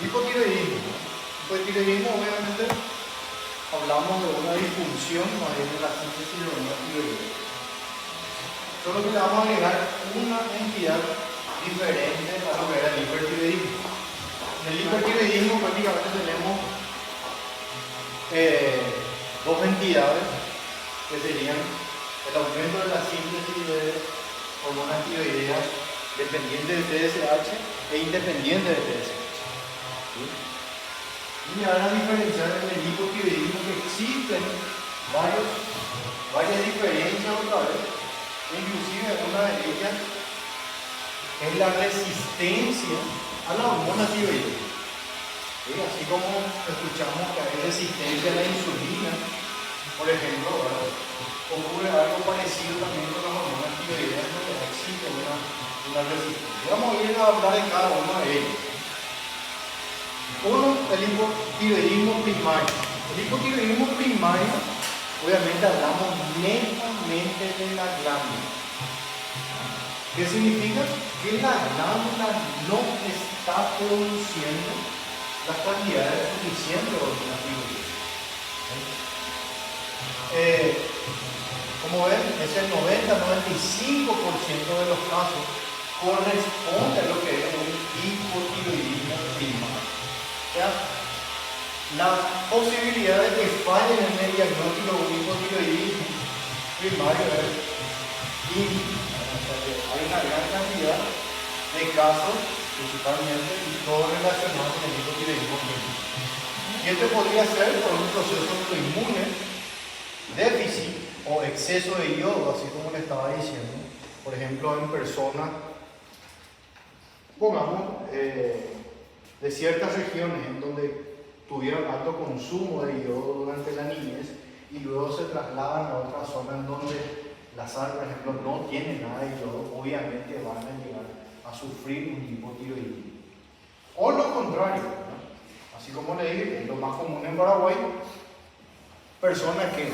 Hipotiroidismo, ¿no? Hipotiroidismo, obviamente, hablamos de una disfunción más bien de la síntesis de hormona tiroidea. Solo que le vamos a agregar una entidad diferente a lo que era el hipertiroidismo. En el hipertiroidismo prácticamente tenemos dos entidades que serían el aumento de la síntesis de hormonas tiroideas dependiente de TSH e independiente de TSH. ¿Sí? Y ahora diferenciar en el hipotiroidismo que existen varias diferencias otra vez, inclusive una de ellas es la resistencia a la hormona tiroidea. ¿Sí? Así como escuchamos que hay resistencia a la insulina, por ejemplo, ¿verdad? Ocurre algo parecido también con las hormonas tiroideas, donde existe una resistencia. Vamos a ir a hablar de cada una de ellas. Uno, el hipotiroidismo primario. El hipotiroidismo primario, obviamente hablamos netamente de la glándula. ¿Qué significa? Que la glándula no está produciendo las cantidades suficientes de hormona tiroidea. Como ven, es el 90-95% de los casos corresponde a lo que es un hipotiroidismo primario. O sea, la posibilidad de que fallen en el diagnóstico de un hipotiroidismo primario es ínfima. Hay una gran cantidad de casos, principalmente, y todos relacionados con el hipotiroidismo primario. Y esto podría ser por un proceso autoinmune, déficit o exceso de yodo, así como le estaba diciendo. Por ejemplo, en personas, pongamos, de ciertas regiones en donde tuvieron alto consumo de yodo durante la niñez y luego se trasladan a otra zona en donde la sal, por ejemplo, no tiene nada de yodo, obviamente van a llegar a sufrir un hipotiroidismo. O lo contrario, ¿no? Así como le dije, es lo más común en Paraguay, personas que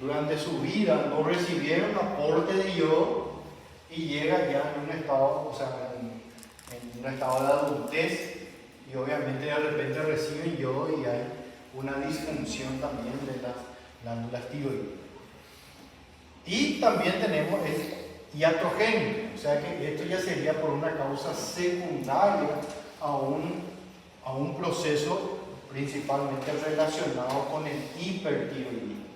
durante su vida no recibieron aporte de yodo y llegan ya en un estado, o sea, en un estado de adultez, y obviamente de repente reciben yodo y hay una disfunción también de las glándulas tiroideas. Y también tenemos el iatrogénico, o sea que esto ya sería por una causa secundaria a un proceso principalmente relacionado con el hipertiroidismo.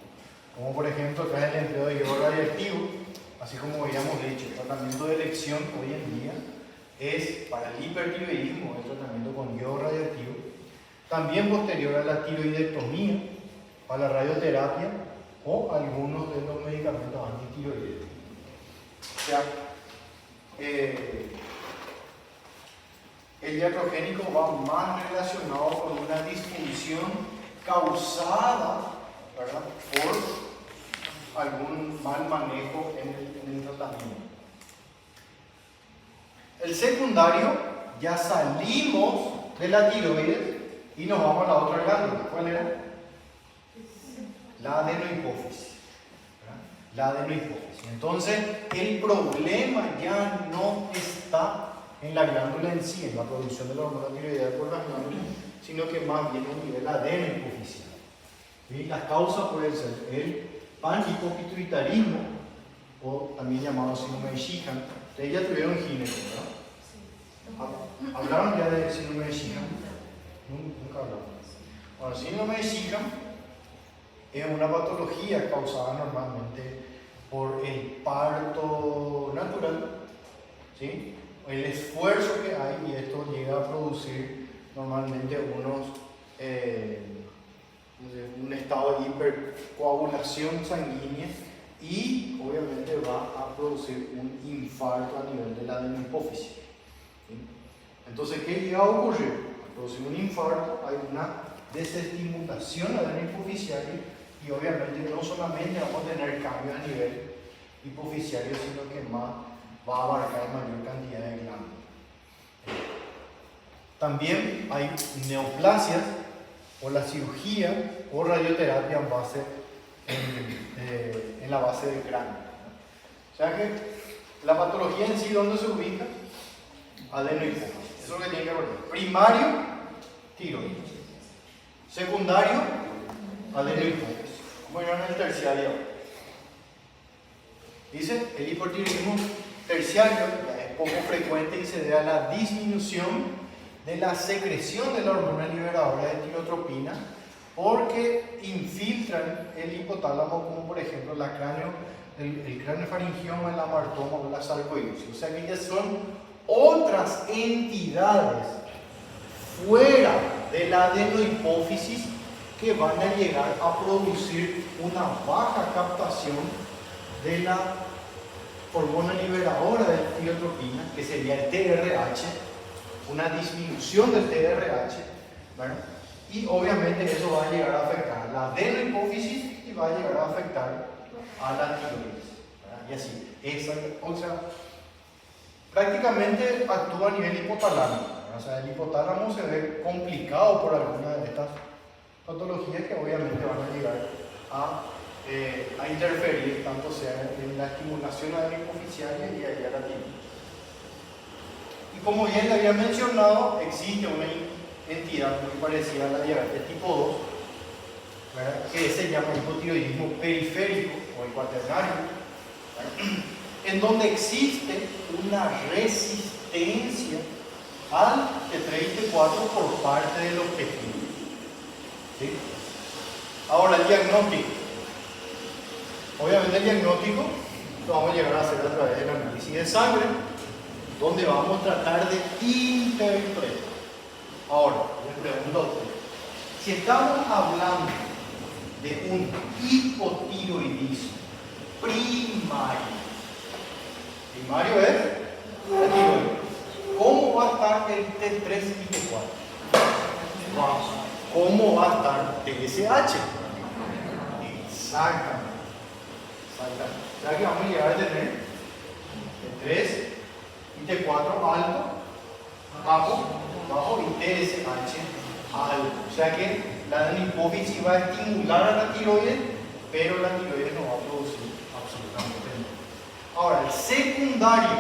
Como por ejemplo acá el empleo de yodo radioactivo, así como habíamos dicho, el tratamiento de elección hoy en día es para el hipertiroidismo, el tratamiento con yodo radioactivo, también posterior a la tiroidectomía, a la radioterapia o algunos de los medicamentos antitiroideos. O sea, el iatrogénico va más relacionado con una disfunción causada, ¿verdad?, por algún mal manejo en el tratamiento. El secundario, ya salimos de la tiroides y nos vamos a la otra glándula. ¿Cuál era? La adenohipófisis. La adenohipófisis. Entonces, el problema ya no está en la glándula en sí, en la producción de la hormona tiroidea por las glándulas, sino que más bien a nivel adenohipofisial. ¿Sí? Las causas pueden ser el panhipopituitarismo, o también llamado síndrome de Sheehan. Ustedes ya tuvieron gineco, ¿verdad? ¿Hablaron ya del síndrome de Sheehan? Nunca hablamos. Bueno, el síndrome de Sheehan es una patología causada normalmente por el parto natural, ¿sí? El esfuerzo que hay, y esto llega a producir normalmente un estado de hipercoagulación sanguínea y obviamente va a producir un infarto a nivel de la adenohipófisis. ¿Sí? Entonces, ¿qué llega a ocurrir? Al producir un infarto hay una desestimulación adenohipofisial y obviamente no solamente vamos a tener cambios a nivel hipofisiario, sino que más va a abarcar mayor cantidad de glándulas. También hay neoplasias o la cirugía o radioterapia en la base del cráneo. O sea que la patología en sí, ¿dónde se ubica? Adenohipófisis. Eso es lo que tiene que ver. Primario, secundario, adenohipófisis. Vamos a ir en el terciario. Dice, el hipotiroidismo terciario es poco frecuente y se debe a la disminución de la secreción de la hormona liberadora de tirotropina porque infiltran el hipotálamo, como por ejemplo el craneofaringioma, el amartoma o la sarcoidosis. O sea que ya son otras entidades fuera de la adenohipófisis que van a llegar a producir una baja captación de la hormona liberadora de tirotropina, que sería el TRH, una disminución del TRH, ¿verdad? Y obviamente eso va a llegar a afectar la adenohipófisis y va a llegar a afectar a la tiroides, ¿verdad? Y así, o sea, prácticamente actúa a nivel hipotalámico, ¿verdad? O sea, el hipotálamo se ve complicado por alguna de estas patologías que obviamente van a llegar a interferir tanto sea en la estimulación adenohipofisiaria y allá la tiroides. Y como bien le había mencionado, existe una entidad muy parecida a la diabetes tipo 2, ¿verdad? Que se llama hipotiroidismo periférico o el cuaternario, ¿verdad? En donde existe una resistencia al T3 y T4 por parte de los tejidos. ¿Sí? Ahora el diagnóstico. Obviamente el diagnóstico lo vamos a llegar a hacer a través del análisis de sangre, donde vamos a tratar de interpretar. Ahora, les pregunto a ustedes, si estamos hablando de un hipotiroidismo primario es la tiroides, ¿cómo va a estar el T3 y T4? ¿Cómo va a estar TSH? Exactamente. O sea que vamos a llegar a tener T3 y T4 alto, bajo y TSH alto. O sea que la adenohipófisis va a estimular a la tiroides, pero la tiroides no va a producir absolutamente nada. Ahora, el secundario,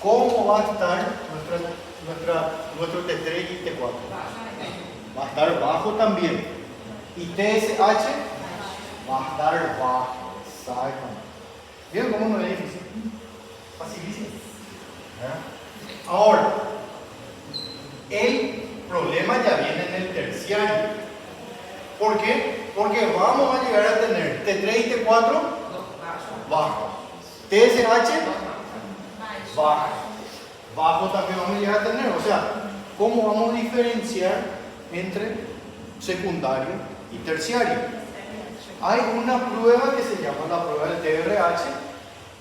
¿cómo va a estar nuestro T3 y T4? Va a estar bajo también. Y TSH va a estar bajo. Exactamente. ¿Vieron cómo no es difícil? Facilísimo. ¿Eh? Ahora, el problema ya viene en el terciario. ¿Por qué? Porque vamos a llegar a tener T3 y T4 bajo. TSH bajo. Bajo también vamos a llegar a tener. O sea, ¿cómo vamos a diferenciar entre secundario y terciario? Hay una prueba que se llama la prueba del TRH,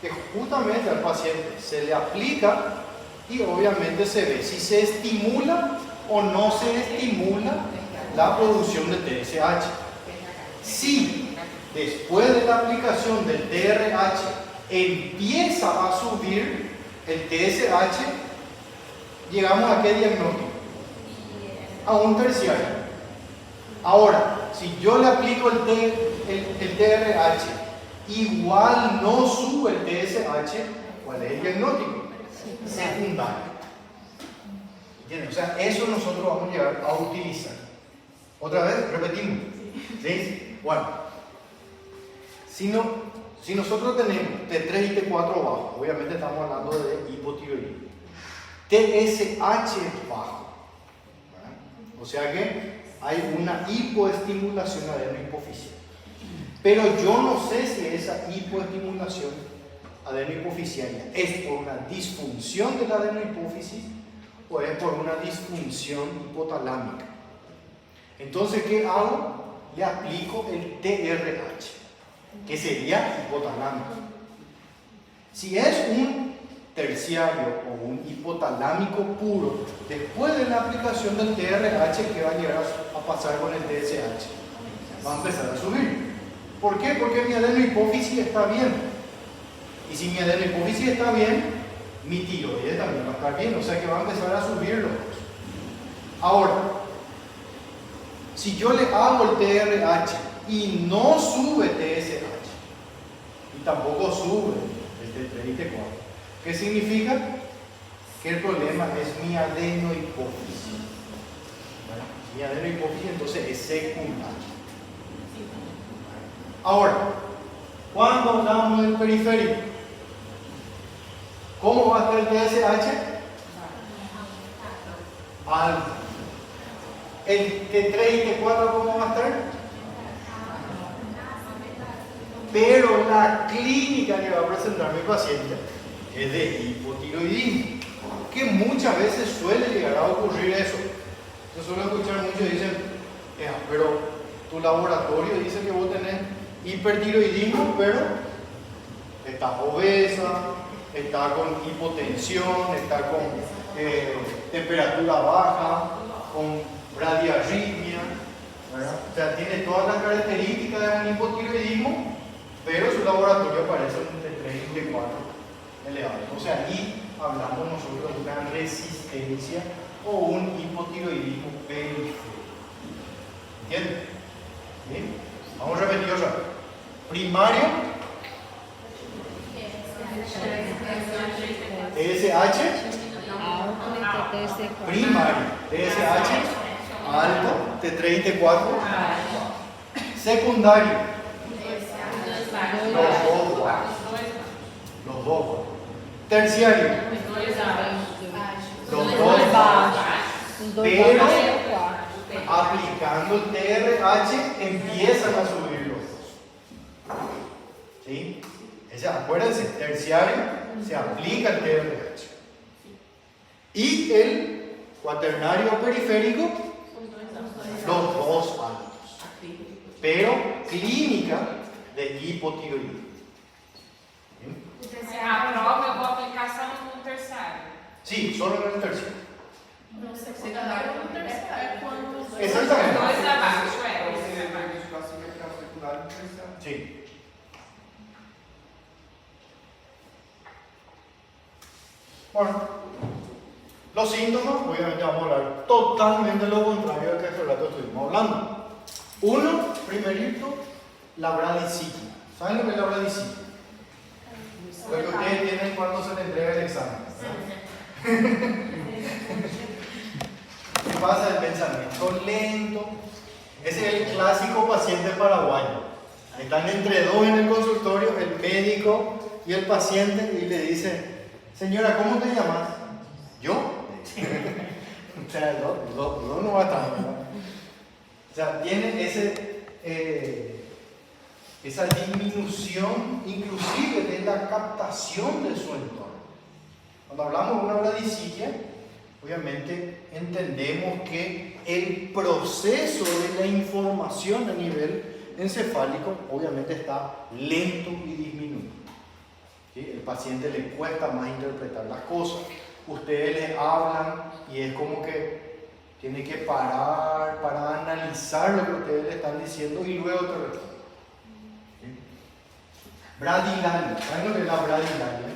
que justamente al paciente se le aplica y obviamente se ve si se estimula o no se estimula la producción de TSH. Si después de la aplicación del TRH empieza a subir el TSH, llegamos a qué diagnóstico? A un terciario. Ahora, si yo le aplico el TRH, igual no sube el TSH, ¿cuál es el diagnóstico? Secundario. ¿Entienden? O sea, eso nosotros vamos a llegar a utilizar. Otra vez, repetimos. ¿Sí? Bueno, si nosotros tenemos T3 y T4 bajo, obviamente estamos hablando de hipotiroidismo. TSH bajo, ¿verdad? O sea que hay una hipoestimulación adenohipofisial. Pero yo no sé si esa hipoestimulación adenohipofisiaria es por una disfunción de la adenohipófisis o es por una disfunción hipotalámica. Entonces, ¿qué hago? Le aplico el TRH, que sería hipotalámico. Si es un terciario o un hipotalámico puro, después de la aplicación del TRH, ¿qué va a llegar a pasar con el TSH? Va a empezar a subir. ¿Por qué? Porque mi adenohipófisis está bien. Y si mi adenohipófisis está bien, mi tiroides también va a estar bien. O sea que va a empezar a subir los dos. Ahora, si yo le hago el TRH y no sube TSH, y tampoco sube el T3 y T4, ¿qué significa? Que el problema es mi adenohipófisis. ¿Vale? y adenohipófisis entonces es secundario. Ahora, cuando hablamos del periférico, ¿cómo va a estar el TSH? Alto. El T3 y T4, ¿cómo va a estar? Pero la clínica que va a presentar mi paciente es de hipotiroidismo, que muchas veces suele llegar a ocurrir eso. Yo suelo escuchar muchos que dicen, pero tu laboratorio dice que vos tenés hipertiroidismo, pero estás obesa, está con hipotensión, está con temperatura baja, con bradiarritmia, ¿verdad? O sea, tiene todas las características de un hipotiroidismo, pero su laboratorio aparece en T3 y T4 elevado. O sea, ahí hablamos nosotros de una resistencia o un hipotiroidismo periférico. ¿Entienden? ¿Bien? Vamos a repetir otra vez. Primario, TSH, primario, TSH, alto, T3 y T4, secundario, los dos, terciario, los dos bajos, pero aplicando el TRH empiezan a subir los dos. ¿Sí? Acuérdense, terciario se aplica el TRH. Y el cuaternario periférico, los dos altos. Pero clínica de hipotiroidismo. A prova eu vou aplicar só no terciário. Sí, solo en el terciario. No secundário no terciário. É quando Exatamente. dois abaixo, Sí. Bueno, los síntomas, obviamente vamos a hablar totalmente lo contrario del que hace rato estuvimos hablando. Uno, primerito, la bradicitia. ¿Saben lo que es la bradicitia? Lo que ustedes tienen cuando se les entrega el examen. ¿Qué pasa? El pensamiento lento. Ese es el clásico paciente paraguayo. Están entre dos en el consultorio, el médico y el paciente, y le dice: señora, ¿cómo te llamas? ¿Yo? O sea, no va a estar, ¿verdad? O sea, tiene esa disminución inclusive de la captación de su entorno. Cuando hablamos de una bradicitia, obviamente entendemos que el proceso de la información a nivel encefálico obviamente está lento y disminuido. ¿Sí? El paciente le cuesta más interpretar las cosas. Ustedes le hablan y es como que tiene que parar para analizar lo que ustedes le están diciendo y luego te responden. ¿Sí? Bradilalia. ¿Saben lo que es la bradilalia?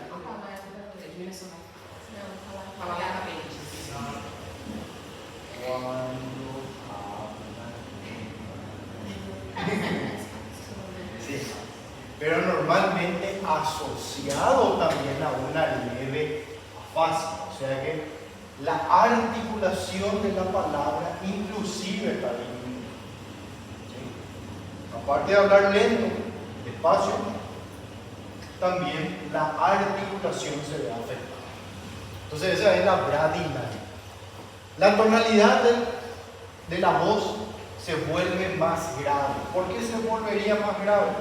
Sí, pero normalmente asociado también a una leve afasia, o sea que la articulación de la palabra inclusive está disminuida. ¿Sí? Aparte de hablar lento, despacio, también la articulación se ve afectada. Entonces esa es la bradilalia. La tonalidad de la voz se vuelve más grave. ¿Por qué se volvería más grave?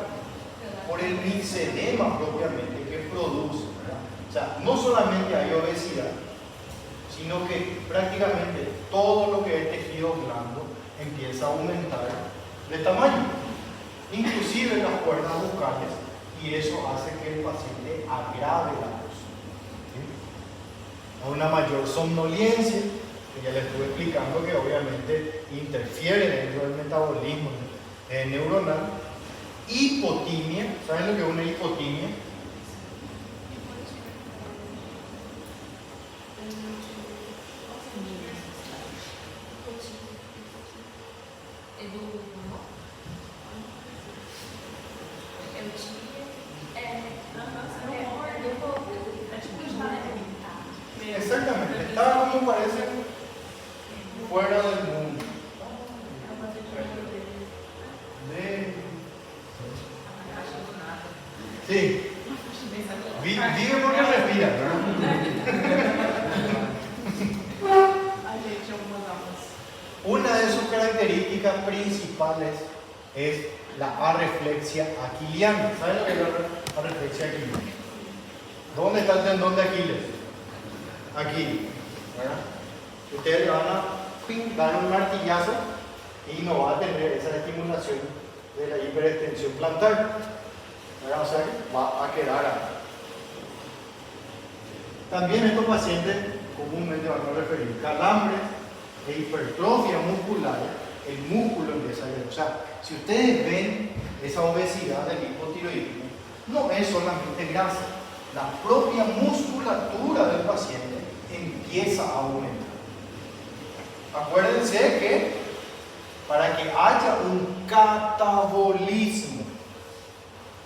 Por el mixedema propiamente que produce, ¿verdad? O sea, no solamente hay obesidad, sino que prácticamente todo lo que es tejido blando empieza a aumentar de tamaño, inclusive las cuerdas vocales, y eso hace que el paciente agrave la voz. ¿Sí? A una mayor somnolencia, que ya les estuve explicando que obviamente interfiere dentro del metabolismo neuronal. Hipotimia, ¿saben lo que es una hipotimia? Exactamente, está como parece fuera del mundo. Sí. Vive porque respira, ¿verdad? Una de sus características principales es la arreflexia aquiliana. ¿Saben lo que es la arreflexia aquiliana? ¿Dónde está el tendón de Aquiles? Aquí, ¿verdad? Ustedes le van a dar un martillazo y no va a tener esa estimulación de la hiperextensión plantar, ¿verdad? O sea, va a quedar ahí. También estos pacientes comúnmente van a referir calambres e hipertrofia muscular. El músculo empieza a ir. O sea, si ustedes ven esa obesidad del hipotiroidismo, no es solamente grasa. La propia musculatura del paciente empieza a aumentar. Acuérdense que para que haya un catabolismo,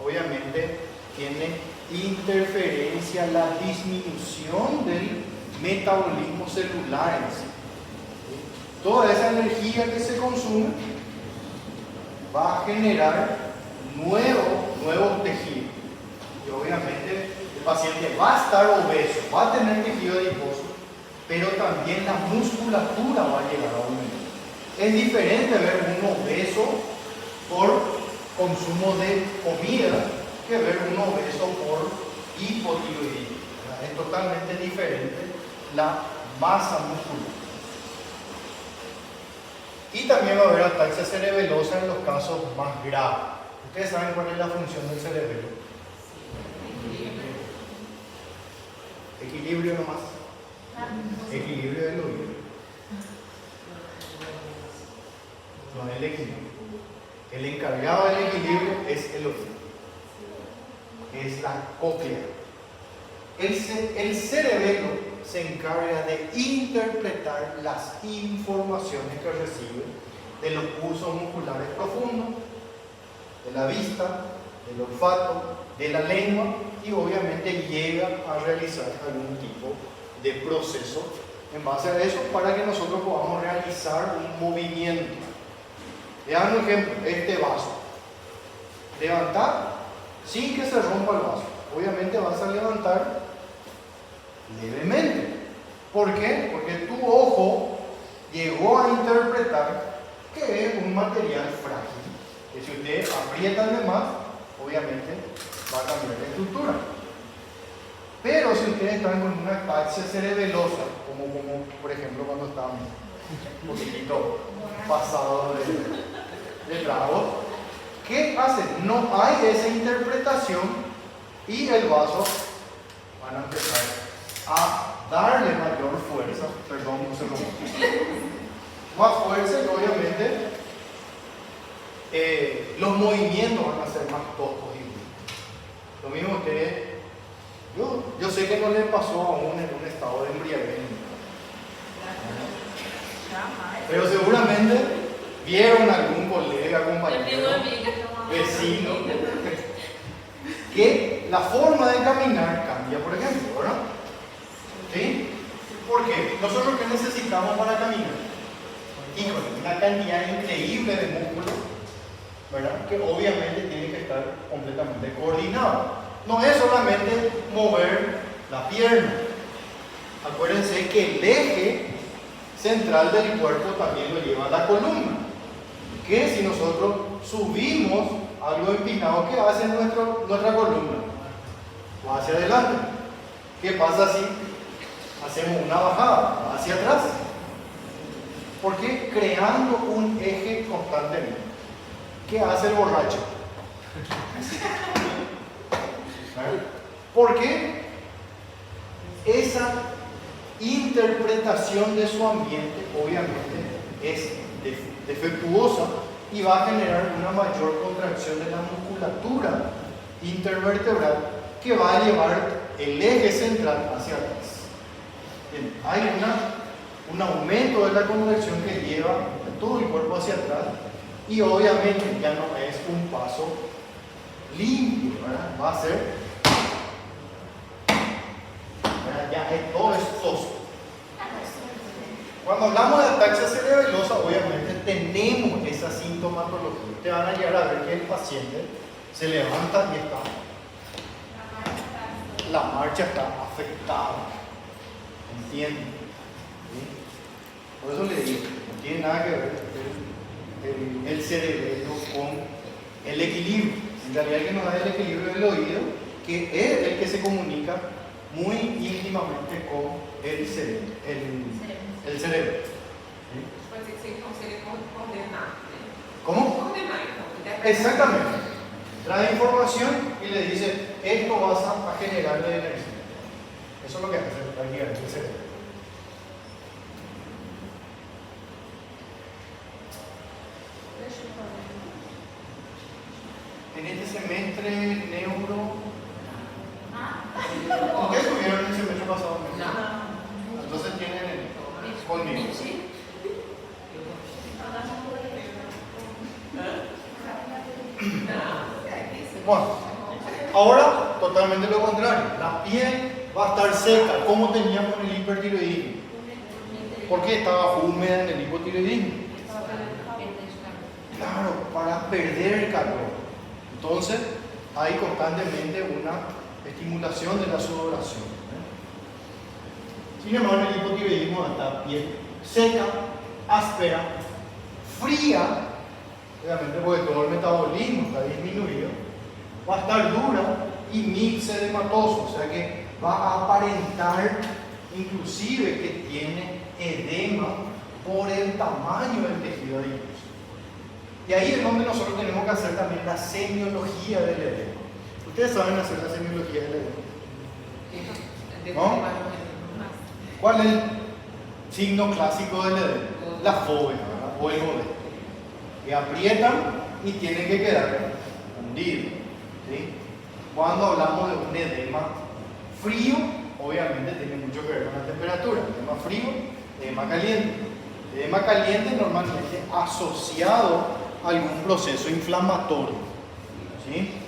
obviamente tiene interferencia la disminución del metabolismo celular en sí. Toda esa energía que se consume va a generar nuevos tejidos. Y obviamente el paciente va a estar obeso, va a tener tejido adiposo, pero también la musculatura va a llegar a aumentar. Es diferente ver un obeso por consumo de comida que ver un obeso por hipotiroidismo. Es totalmente diferente la masa muscular. Y también va a haber ataxia cerebelosa en los casos más graves. ¿Ustedes saben cuál es la función del cerebelo? Equilibrio nomás. Equilibrio del oído. No es el equilibrio. El encargado del equilibrio es el oído. Es la cóclea. El cerebelo se encarga de interpretar las informaciones que recibe de los pulsos musculares profundos, de la vista, del olfato, de la lengua, y obviamente llega a realizar algún tipo de proceso en base a eso para que nosotros podamos realizar un movimiento. Vean un ejemplo, este vaso. Levantar sin que se rompa el vaso. Obviamente vas a levantar levemente. ¿Por qué? Porque tu ojo llegó a interpretar que es un material frágil, que si ustedes aprietan de más, obviamente va a cambiar la estructura. Pero si ustedes están con una ataxia cerebelosa, como por ejemplo cuando están un poquitito pasado de trago, ¿qué hacen? No hay esa interpretación y el vaso van a empezar a darle mayor fuerza, perdón, no se lo más fuerza, y obviamente los movimientos van a ser más toscos y lo mismo que yo sé que no le pasó aún en un estado de embriaguez, pero seguramente vieron algún colega, compañero, vecino, que la forma de caminar cambia, por ejemplo, ¿verdad? ¿Sí? ¿Por qué? Nosotros, ¿qué necesitamos para caminar? Híjole, una cantidad increíble de músculos, ¿verdad? Que obviamente tiene que estar completamente coordinado. No es solamente mover la pierna. Acuérdense que el eje central del cuerpo también lo lleva a la columna. Que si nosotros subimos algo empinado, ¿qué hace nuestra columna? Va hacia adelante. ¿Qué pasa si hacemos una bajada? Va hacia atrás. ¿Por qué? Creando un eje constantemente. ¿Qué hace el borracho? Porque esa interpretación de su ambiente obviamente es defectuosa y va a generar una mayor contracción de la musculatura intervertebral que va a llevar el eje central hacia atrás. Bien, hay un aumento de la contracción que lleva todo el cuerpo hacia atrás y obviamente ya no es un paso limpio, ¿verdad? Va a ser ya todo es tosco. Cuando hablamos de ataxia cerebelosa, obviamente tenemos esa sintomatología. Te van a llegar a ver que el paciente se levanta y está la marcha está afectada. ¿Entienden? ¿Sí? Por eso le digo, no tiene nada que ver el cerebelo con el equilibrio. En realidad el que nos da el equilibrio es el oído, que es el que se comunica muy íntimamente con el cerebro. El cerebro. ¿Sí? Pode ser que seja coordenar. ¿Cómo? Coordenar, então. Exactamente. Trae información y le dice, esto vas a generarle energía. Eso es lo que hace prácticamente el cerebro. En este semestre, neuro... ¿Ustedes tuvieron el semestre pasado? Não. Entonces tienen conmigo. Bueno, ahora totalmente lo contrario. La piel va a estar seca, como teníamos en el hipertiroidismo. Porque estaba húmeda en el hipotiroidismo. Claro, para perder el calor. Entonces, hay constantemente una estimulación de la sudoración. Sin embargo, el hipotiroidismo está piel seca, áspera, fría, obviamente porque todo el metabolismo está disminuido, va a estar dura y mixedematoso, o sea que va a aparentar inclusive que tiene edema por el tamaño del tejido adiposo. Y ahí es donde nosotros tenemos que hacer también la semiología del edema. ¿Ustedes saben hacer la semiología del edema? ¿No? ¿Cuál es el signo clásico del edema? La fobia, ¿verdad? O el godet. Que aprietan y tienen que quedar hundidos. ¿Sí? Cuando hablamos de un edema frío, obviamente tiene mucho que ver con la temperatura. Edema frío, edema caliente. Edema caliente normalmente asociado a algún proceso inflamatorio. ¿Sí?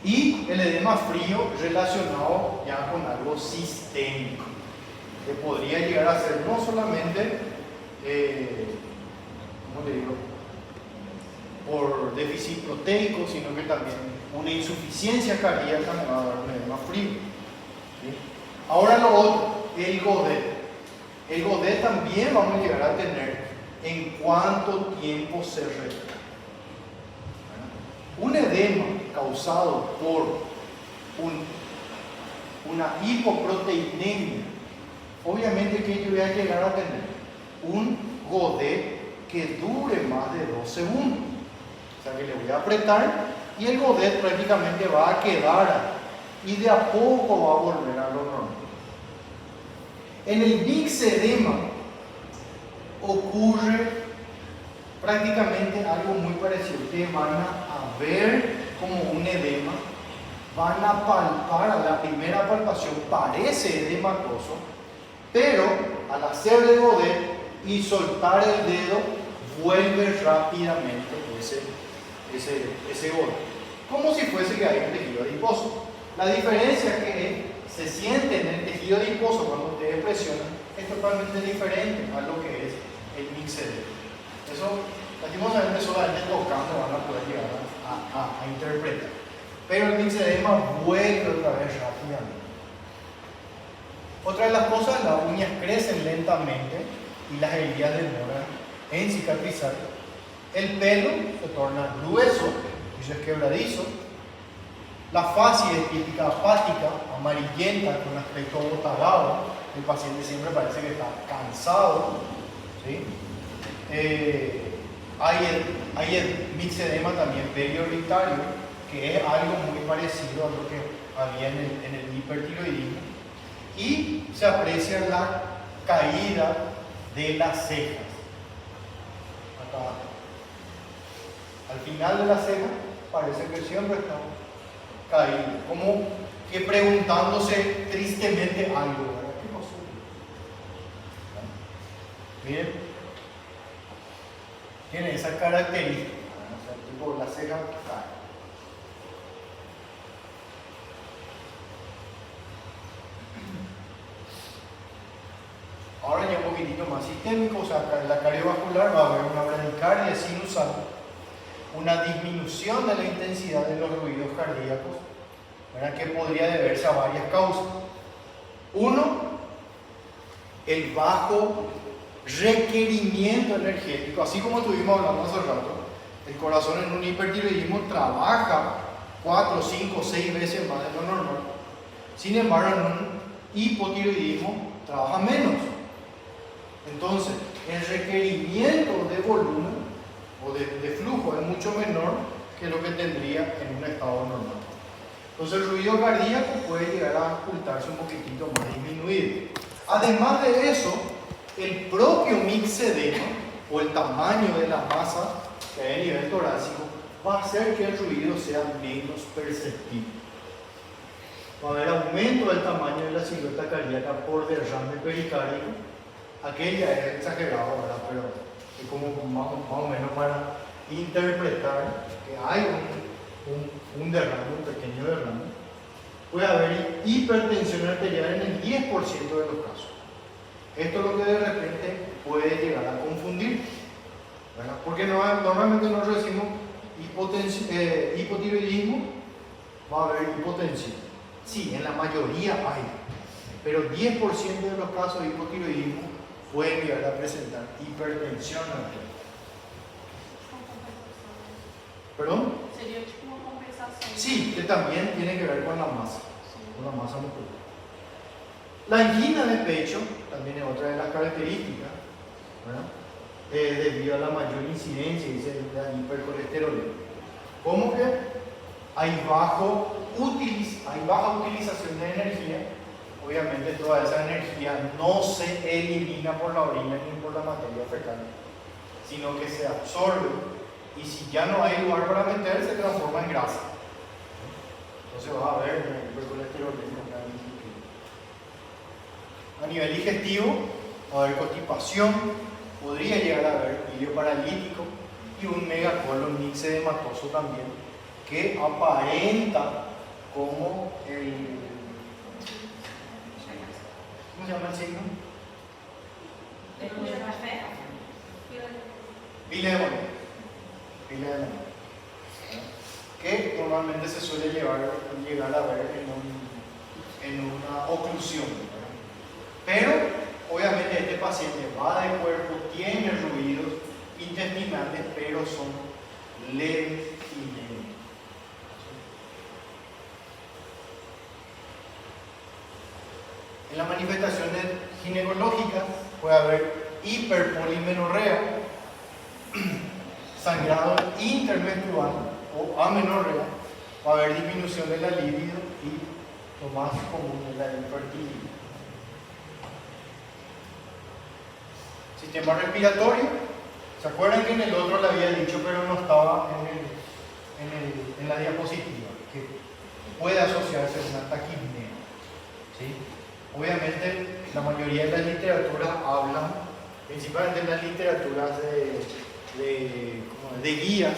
Y el edema frío relacionado ya con algo sistémico, que podría llegar a ser no solamente, ¿cómo le digo?, por déficit proteico, sino que también una insuficiencia cardíaca me va a dar un edema frío. ¿Sí? Ahora lo otro, el godet. El godet también vamos a llegar a tener en cuánto tiempo se repone. Un edema causado por una hipoproteinemia, obviamente que yo voy a llegar a tener un godet que dure más de 2 segundos. O sea que le voy a apretar y el godet prácticamente va a quedar y de a poco va a volver a lo normal. En el mixedema ocurre prácticamente algo muy parecido. Ustedes van a ver como un edema, van a palpar, a la primera palpación parece edematoso, pero al hacer el godet y soltar el dedo, vuelve rápidamente ese godet, como si fuese que hay un tejido adiposo. La diferencia que se siente en el tejido adiposo cuando ustedes presionan es totalmente diferente a lo que es el mixedema. Eso, lastimosamente, solamente tocando van a poder llegar a interpretar. Pero el mixedema vuelve otra vez rápidamente. Otra de las cosas, las uñas crecen lentamente y las heridas demoran en cicatrizar. El pelo se torna grueso, y es quebradizo. La fascia es típica apática, amarillenta, con aspecto botagado. El paciente siempre parece que está cansado. ¿Sí? Hay el mixedema también periorbitario, que es algo muy parecido a lo que había en el hipertiroidismo. Y se aprecia la caída de las cejas. Acá. Al final de la ceja parece que siempre está caído, como que preguntándose tristemente algo, ¿verdad? ¿Qué pasó? Miren, tiene esa característica, o sea, tipo la ceja cae. Ahora ya un poquitito más sistémico, o sea, en la cardiovascular va a haber una bradicardia sinusal, una disminución de la intensidad de los ruidos cardíacos ¿verdad? Que podría deberse a varias causas. Uno, el bajo requerimiento energético, así como estuvimos hablando hace rato. El corazón en un hipertiroidismo trabaja 4, 5, 6 veces más de lo normal. Sin embargo, en un hipotiroidismo trabaja menos. Entonces, el requerimiento de volumen o de flujo es mucho menor que lo que tendría en un estado normal. Entonces, el ruido cardíaco puede llegar a ocultarse un poquitito más disminuido. Además de eso, el propio mixedema o el tamaño de la masa que hay a nivel torácico va a hacer que el ruido sea menos perceptible. Va a haber aumento del tamaño de la silueta cardíaca por derrame pericárdico. Aquella es exagerado, ¿verdad? Pero es como más o menos para interpretar que hay un derrame, un pequeño derrame. Puede haber hipertensión arterial en el 10% de los casos. Esto es lo que de repente puede llegar a confundir, ¿verdad? Porque normalmente nosotros decimos hipotiroidismo, va a haber hipotensión. Sí, en la mayoría hay, pero 10% de los casos de hipotiroidismo pueden llegar a presentar hipertensión arterial. ¿Perdón? Sería tipo una compensación. Sí, que también tiene que ver con la masa muscular. La angina de pecho también es otra de las características, ¿verdad? Debido a la mayor incidencia de la hipercolesterolemia. ¿Cómo que hay baja utilización de energía? Obviamente toda esa energía no se elimina por la orina ni por la materia fecal, sino que se absorbe y si ya no hay lugar para meter, se transforma en grasa. Entonces va a haber hipercolesterolemia. A nivel digestivo, va a haber constipación, podría llegar a haber vídeo paralítico y un megacolon mixedematoso también, que aparenta como el... ¿Cómo se llama el signo? Pile de moneda. Que normalmente se suele llegar a ver en una oclusión, ¿verdad? Pero obviamente este paciente va de cuerpo, tiene ruidos intestinales, pero son leves y leves. En las manifestaciones ginecológicas puede haber hiperpolimenorrea, sangrado intermenstrual o amenorrea, va a haber disminución de la libido y lo más común es la infertilidad. Sistema respiratorio, ¿se acuerdan que en el otro le había dicho pero no estaba en la diapositiva? Que puede asociarse a una taquipnea, ¿sí? Obviamente la mayoría de las literaturas hablan, principalmente en las literaturas de guías,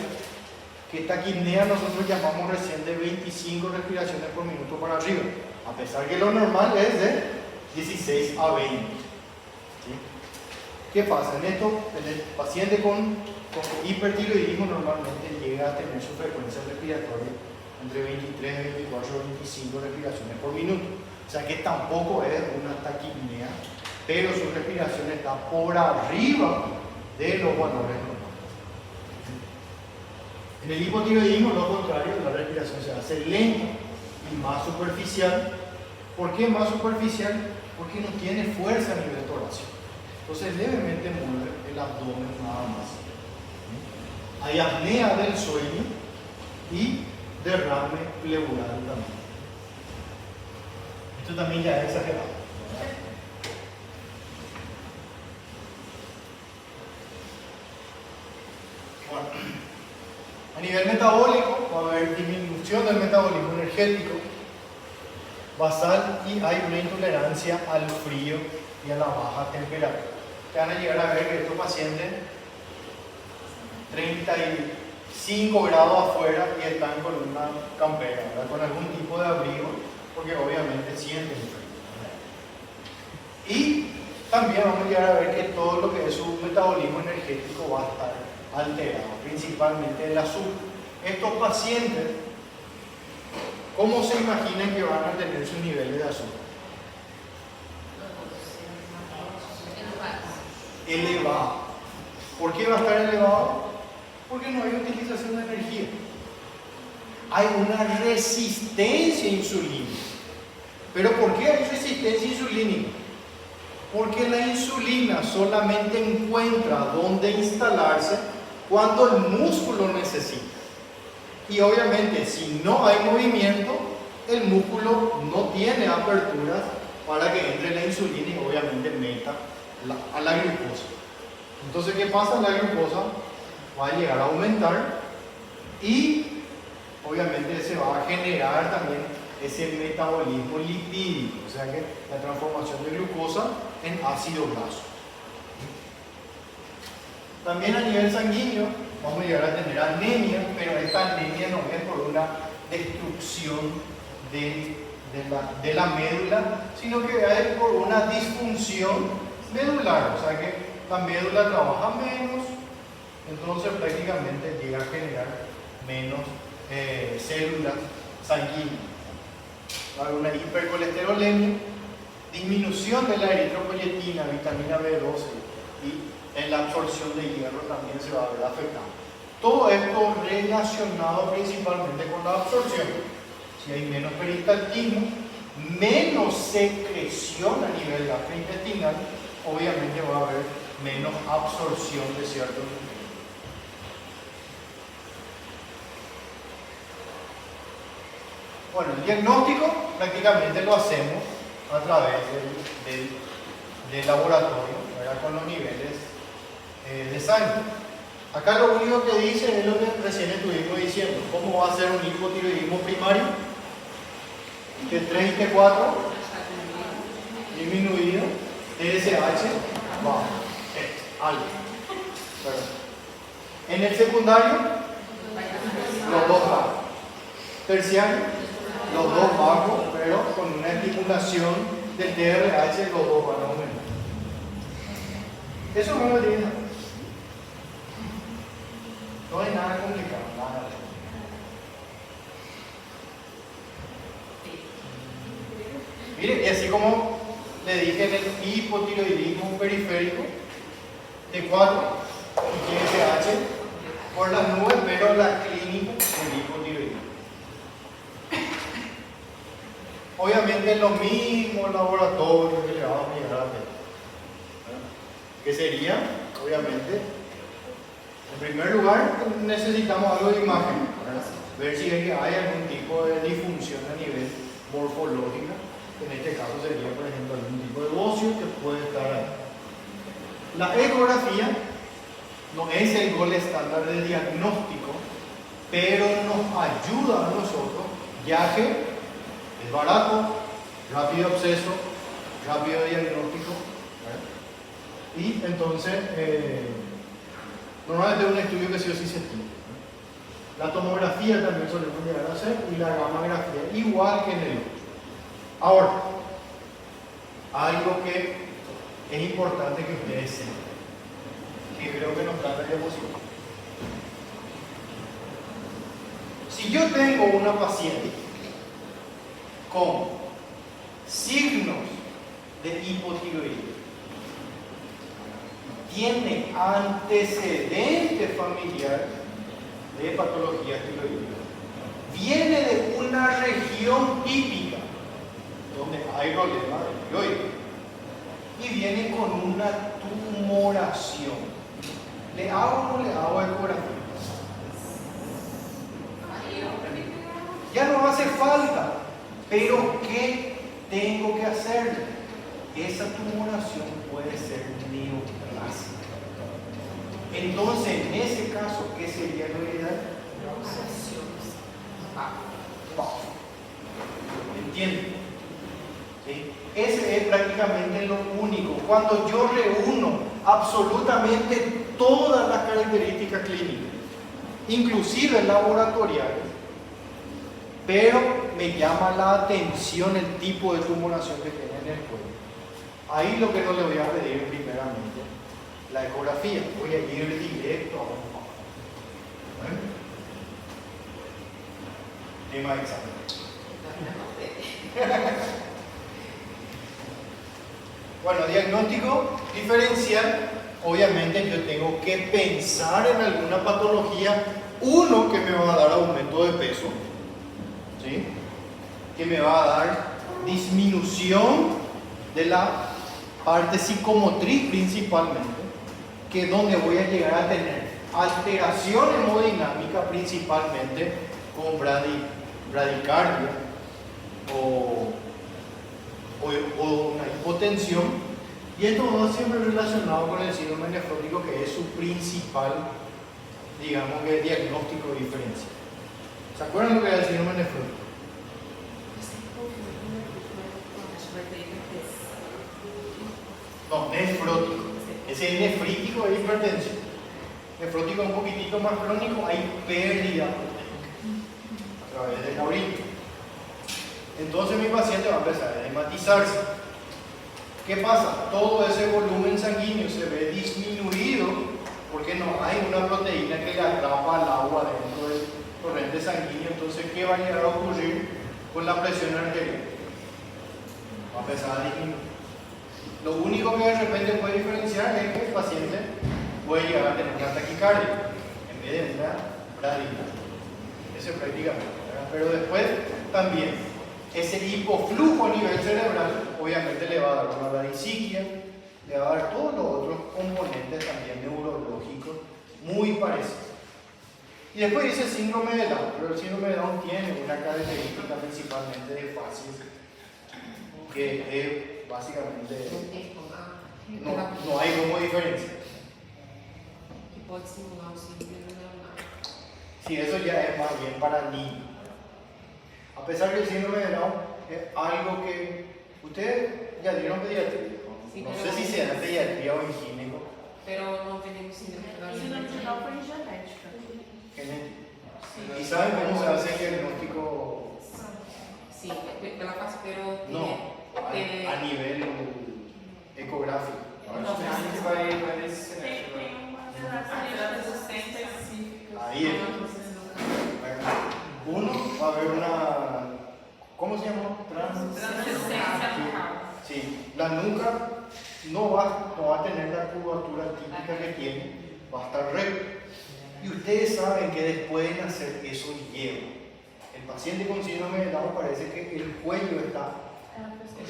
que taquipnea nosotros llamamos recién de 25 respiraciones por minuto para arriba, a pesar que lo normal es de 16 a 20. ¿Sí? ¿Qué pasa? En esto, el paciente con hipertiroidismo normalmente llega a tener su frecuencia respiratoria entre 23, 24 o 25 respiraciones por minuto. O sea que tampoco es una taquipnea, pero su respiración está por arriba de los valores normales. En el hipotiroidismo, lo contrario, la respiración se hace lenta y más superficial. ¿Por qué más superficial? Porque no tiene fuerza a nivel torácico. Entonces levemente mueve el abdomen nada más. Hay apnea del sueño y derrame pleural también. Esto también ya es exagerado. Bueno, a nivel metabólico va a haber disminución del metabolismo energético basal y hay una intolerancia al frío y a la baja temperatura. Que van a llegar a ver que estos pacientes 35 grados afuera y están con una campera, ¿verdad? Con algún tipo de abrigo, porque obviamente sienten frío. Y también vamos a llegar a ver que todo lo que es su metabolismo energético va a estar alterado, principalmente el azúcar. Estos pacientes ¿cómo se imaginan que van a tener sus niveles de azúcar? Elevado. ¿Por qué va a estar elevado? Porque no hay utilización de energía. Hay una resistencia insulínica. ¿Pero por qué hay resistencia insulínica? Porque la insulina solamente encuentra dónde instalarse cuando el músculo necesita. Y obviamente, si no hay movimiento, el músculo no tiene aperturas para que entre la insulina y obviamente meta a la glucosa. Entonces, ¿qué pasa? La glucosa va a llegar a aumentar y obviamente se va a generar también ese metabolismo lipídico, o sea que la transformación de glucosa en ácido graso. También a nivel sanguíneo vamos a llegar a tener anemia, pero esta anemia no es por una destrucción de la médula, sino que es por una disfunción medular, o sea que la médula trabaja menos, entonces prácticamente llega a generar menos células sanguíneas. Hay una hipercolesterolemia, disminución de la eritropoyetina, vitamina B12 y en la absorción de hierro también se va a ver afectado. Todo esto relacionado principalmente con la absorción. Si hay menos peristaltismo, menos secreción a nivel gastrointestinal, obviamente va a haber menos absorción de ciertos nutrientes. Bueno, el diagnóstico prácticamente lo hacemos a través del laboratorio, ¿verdad? Con los niveles de sangre. Acá lo único que dice es lo que recién estuvimos diciendo. ¿Cómo va a ser un hipotiroidismo primario? T3 y T4 disminuido, TSH bajo, alto. En el secundario, los dos bajos. Terciario, los dos bajos, pero con una estimulación del TRH, los dos van a aumentar. Eso no lo tiene. No es nada complicado, nada. Mire, y así como le dije en el hipotiroidismo periférico, T4 y TSH por las nubes, pero la clínica del hipotiroidismo. Obviamente los mismos laboratorios que le vamos a llegar a hacer. Que sería, obviamente, en primer lugar, necesitamos algo de imagen, ¿verdad? Ver si es que hay algún tipo de disfunción a nivel morfológico. En este caso sería, por ejemplo, algún tipo de bocio que puede estar ahí. La ecografía no es el gol estándar de diagnóstico, pero nos ayuda a nosotros, ya que es barato, rápido acceso, rápido diagnóstico, ¿verdad? Y entonces, normalmente es un estudio que sí o sí se tiene. La tomografía también solemos llegar a hacer y la gammagrafía, igual que en el otro. Ahora, algo que es importante que ustedes sepan, que creo que nos da la diapositiva. Si yo tengo una paciente con signos de hipotiroidismo, tiene antecedente familiar de patología tiroidea, viene de una región típica donde hay problema de tiroides y viene con una tumoración, ¿le hago o no le hago ecografía? Ya no hace falta, pero ¿qué tengo que hacer? Esa tumoración puede ser neoplásica. Entonces, en ese caso, ¿qué sería lo ideal? ¿Entienden? ¿Sí? Ese es prácticamente lo único. Cuando yo reúno absolutamente todas las características clínicas, inclusive laboratoriales, pero me llama la atención el tipo de tumoración que tiene en el cuello. Ahí lo que no le voy a pedir primeramente, la ecografía, voy a ir directo a un mapa. Tema de examen. Bueno, diagnóstico diferencial. Obviamente yo tengo que pensar en alguna patología. Uno, que me va a dar aumento de peso, ¿sí? Que me va a dar disminución de la parte psicomotriz principalmente, que es donde voy a llegar a tener alteración hemodinámica principalmente con bradicardia o una hipotensión, y esto va siempre relacionado con el síndrome nefrótico, que es su principal, digamos, que diagnóstico diferencial. ¿Se acuerdan lo que es el síndrome nefrótico? No, nefrótico. Ese es nefrítico, es hipertensión. Nefrótico un poquitito más crónico, hay pérdida a través del la orina. Entonces mi paciente va a empezar a hematizarse. ¿Qué pasa? Todo ese volumen sanguíneo se ve disminuido porque no hay una proteína que le atrapa al agua dentro del torrente sanguíneo. Entonces, ¿qué va a llegar a ocurrir con la presión arterial? Va a empezar a disminuir. Lo único que de repente puede diferenciar es que el paciente puede llegar a tener una taquicardia en vez de una bradicardia. Eso es prácticamente, ¿verdad? Pero después también ese hipoflujo a nivel cerebral obviamente le va a dar una bradiciquia, le va a dar todos los otros componentes también neurológicos muy parecidos. Y después dice el síndrome de Down, pero el síndrome de Down tiene una característica principalmente de fases, que es básicamente no hay como diferencia. Que pode simular o síndrome neuronal. Sí, eso ya es más bien para niños. A pesar que el síndrome de Down es algo que ustedes ya dieron pediatría. Sí, No pero sé si sea en pediatría o en gineco. Pero não tenemos síndrome neuronal. Síndrome de Down foi genética. Genético. ¿Y saben cómo se hace el diagnóstico? Sim, pela face, pero No, a nivel ecográfico. Tem uma característica específica. Ahí es. Uno va a haber una, ¿cómo se llama? Transescência bucal. Sí, la nuca no va a tener la curvatura típica que tiene, va a estar recta. Y ustedes saben que después de nacer eso lleva. El paciente con síndrome de Down parece que el cuello está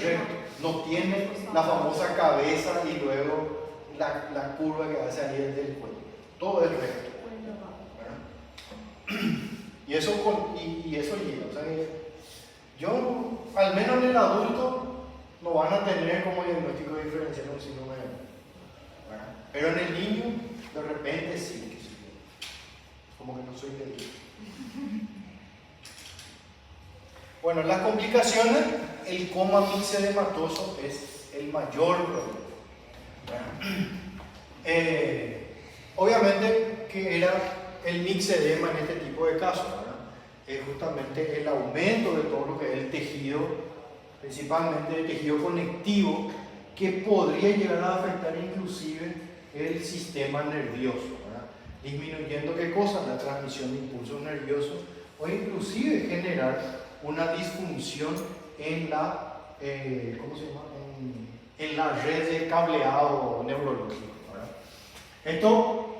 recto, no tiene la famosa cabeza y luego la curva que va a salir del cuello. Todo es recto. ¿Verdad? Y eso lleva. O sea que yo, al menos en el adulto, no van a tener como diagnóstico diferencial un síndrome de Down, ¿verdad? Pero en el niño, de repente sí. Como que no soy médico. Bueno, las complicaciones, el coma mixedematoso es el mayor problema. Obviamente que era el mixedema en este tipo de casos, ¿verdad? Es justamente el aumento de todo lo que es el tejido, principalmente el tejido conectivo, que podría llegar a afectar inclusive el sistema nervioso, ¿verdad? Disminuyendo ¿qué cosa? La transmisión de impulsos nerviosos, o inclusive generar una disfunción en la, ¿cómo se llama? En la red de cableado neurológico, ¿verdad? Esto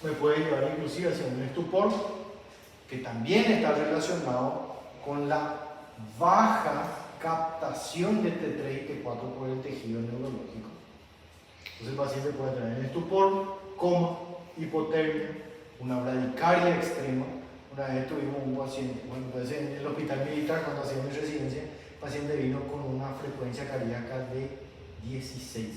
me puede llevar inclusive hacia un estupor, que también está relacionado con la baja captación de T3 y T4 por el tejido neurológico. Entonces el paciente puede tener estupor, coma, hipotermia, una bradicardia extrema. Una vez tuvimos un paciente, bueno, pues en el hospital militar, cuando hacíamos mi residencia, el paciente vino con una frecuencia cardíaca de 16,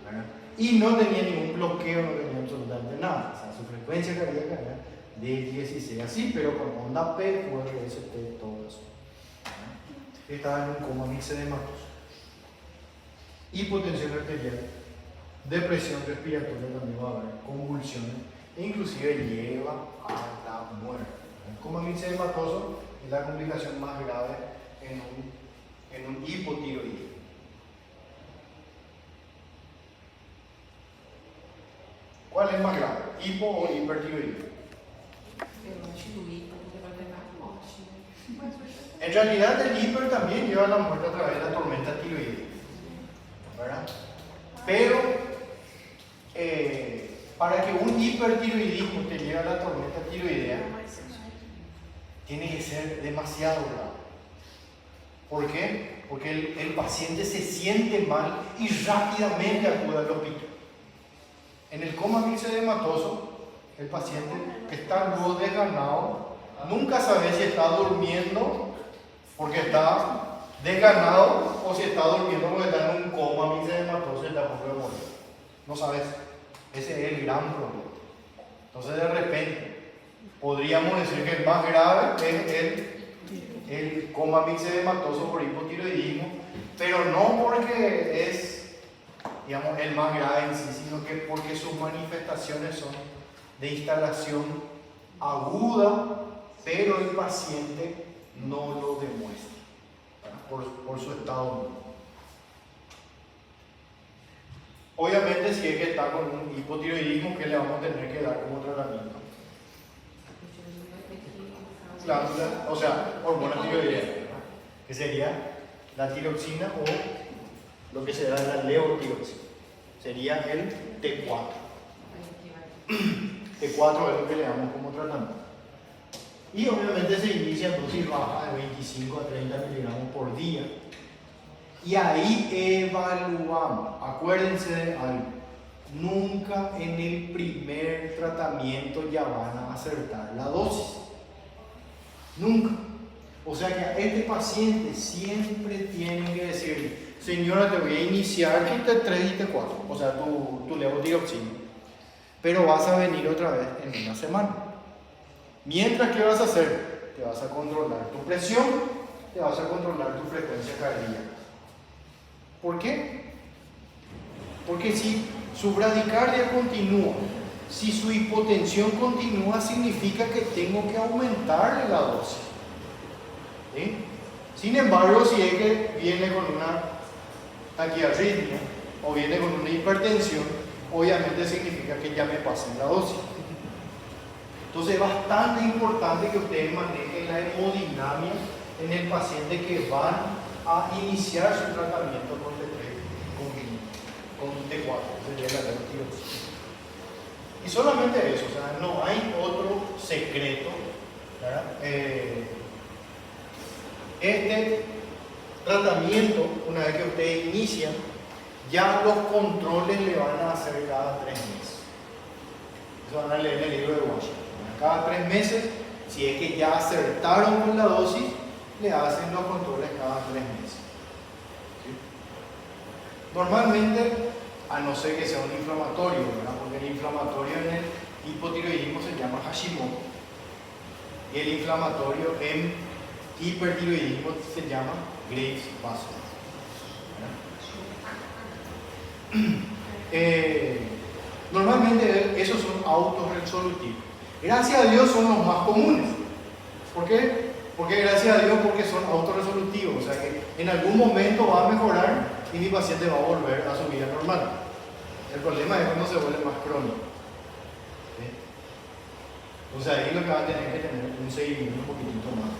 ¿verdad? Y no tenía ningún bloqueo, no tenía absolutamente nada. O sea, su frecuencia cardíaca era de 16, así, pero con onda P, QRST, todo eso. ¿Verdad? Estaba en un coma mixedematoso. Hipotensión arterial, depresión respiratoria, también va a haber convulsiones, e inclusive lleva a la muerte. El coma mixedematoso es la complicación más grave en un hipotiroidismo. ¿Cuál es más grave? ¿Hipo o hipertiroidismo? Eu acho que o hipo, porque vai levar a morte, né? En realidad el hiper también lleva a la muerte a través de la tormenta tiroidea, ¿verdad? Pero para que un hipertiroidismo te lleve a la tormenta tiroidea, tiene que ser demasiado grave. ¿Por qué? Porque el paciente se siente mal y rápidamente acude al hospital. En el coma mixedematoso, el paciente que está luego desganado nunca sabe si está durmiendo porque está desganado o si está durmiendo porque está en un coma mixedematoso y está a punto de morir. No sabes. Ese es el gran problema. Entonces, de repente, podríamos decir que el más grave es el coma mixedematoso por hipotiroidismo, pero no porque es, digamos, el más grave en sí, sino que porque sus manifestaciones son de instalación aguda, pero el paciente no lo demuestra, por su estado. Obviamente, si es que está con un hipotiroidismo, ¿qué le vamos a tener que dar como tratamiento? Glándula, o sea, hormona tiroidea, que sería la tiroxina o lo que se da la levotiroxina, sería el T4. T4 es lo que le damos como tratamiento. Y obviamente se inicia en dosis baja de 25 a 30 miligramos por día. Y ahí evaluamos. Acuérdense de algo. Nunca en el primer tratamiento ya van a acertar la dosis. Nunca. O sea que a este paciente siempre tienen que decir: señora, te voy a iniciar T3 y T4, o sea, tu levotiroxina, pero vas a venir otra vez en una semana. Mientras, ¿qué vas a hacer? Te vas a controlar tu presión, te vas a controlar tu frecuencia cardíaca. ¿Por qué? Porque si su bradicardia continúa, si su hipotensión continúa, significa que tengo que aumentarle la dosis. ¿Sí? Sin embargo, si es que viene con una taquiarritmia o viene con una hipertensión, obviamente significa que ya me pasen la dosis. Entonces es bastante importante que ustedes manejen la hemodinamia en el paciente que van a iniciar su tratamiento con T3, con T4, sería la levotiroxina. Y solamente eso, o sea, no hay otro secreto, ¿verdad? Este tratamiento, una vez que ustedes inician, ya los controles le van a hacer cada 3 meses. Eso van a leer en el libro de Washington. Cada 3 meses, si es que ya acertaron con la dosis, le hacen los controles cada 3 meses. ¿Sí? Normalmente, a no ser que sea un inflamatorio, ¿verdad? Porque el inflamatorio en el hipotiroidismo se llama Hashimoto, y el inflamatorio en hipertiroidismo se llama Graves' vascular. Normalmente esos son autorresolutivos. Gracias a Dios son los más comunes. ¿Por qué? Porque gracias a Dios, porque son autorresolutivos. O sea que en algún momento va a mejorar y mi paciente va a volver a su vida normal. El problema es cuando se vuelve más crónico. ¿Sí? Entonces ahí lo que va a tener que tener un seguimiento un poquitito más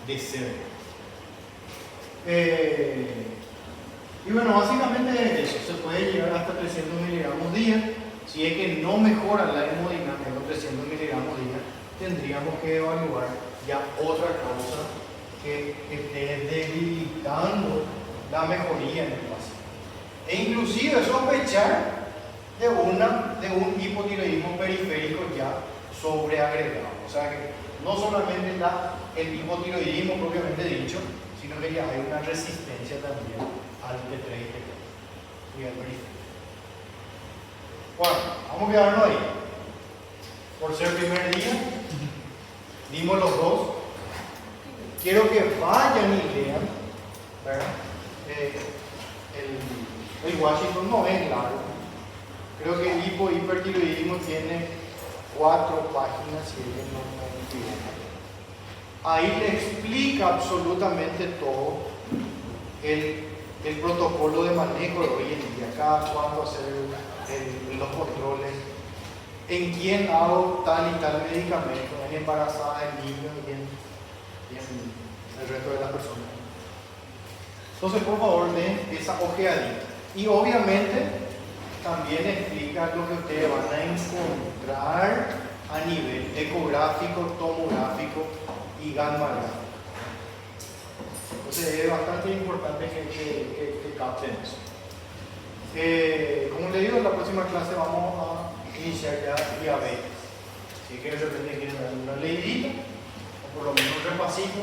de cerca. Y bueno, básicamente eso. Se puede llegar hasta 300 miligramos día. Si es que no mejora la hemodinamia con 300 miligramos día, tendríamos que evaluar ya otra causa que esté debilitando la mejoría en el paciente. E inclusive sospechar de un hipotiroidismo periférico ya sobreagregado. O sea que no solamente el hipotiroidismo propiamente dicho, sino que ya hay una resistencia también al T3 y al periférico. Bueno, vamos a quedarnos ahí. Por ser primer día, dimos los dos. Quiero que vayan y lean, ¿verdad? El Washington no es largo. Creo que el hipertiroidismo tiene 4 páginas, si es que no me equivoco. Ahí le explica absolutamente todo el protocolo de manejo de hoy en día, cada cuándo hacer los controles, en quién hago tal y tal medicamento, en embarazadas, en niños y en el resto de las personas. Entonces, por favor, den esa ojeadita. Y obviamente también explica lo que ustedes van a encontrar a nivel ecográfico, tomográfico y gamma gráfico. Entonces es bastante importante que capten eso. Como les digo, en la próxima clase vamos a iniciar ya diabetes. Si es que de repente quieren dar una leidita, o por lo menos un repasito,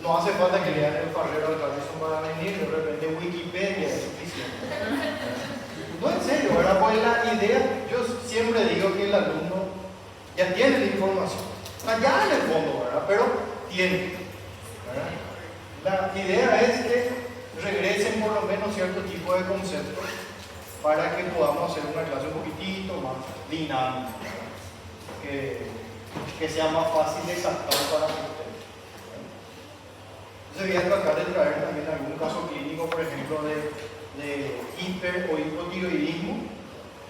no hace falta que lean el farrero de travieso para venir, de repente Wikipedia es suficiente. No, en serio, ¿verdad? Pues la idea, yo siempre digo que el alumno ya tiene la información, ya en el fondo, ¿verdad? Pero tiene, ¿verdad? La idea es que regresen por lo menos cierto tipo de conceptos para que podamos hacer una clase un poquitito más dinámica, que sea más fácil de captar para ustedes. Entonces voy a tratar de traer también algún caso clínico, por ejemplo, de hiper o hipotiroidismo.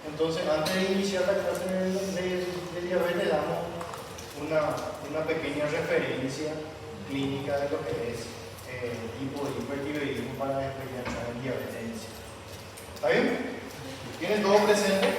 Entonces, antes de iniciar la clase de diabetes, damos una pequeña referencia clínica de lo que es hipo y hipertiroidismo para después ya entrar en diabetes. ¿Está bien? ¿Tienen todo presente?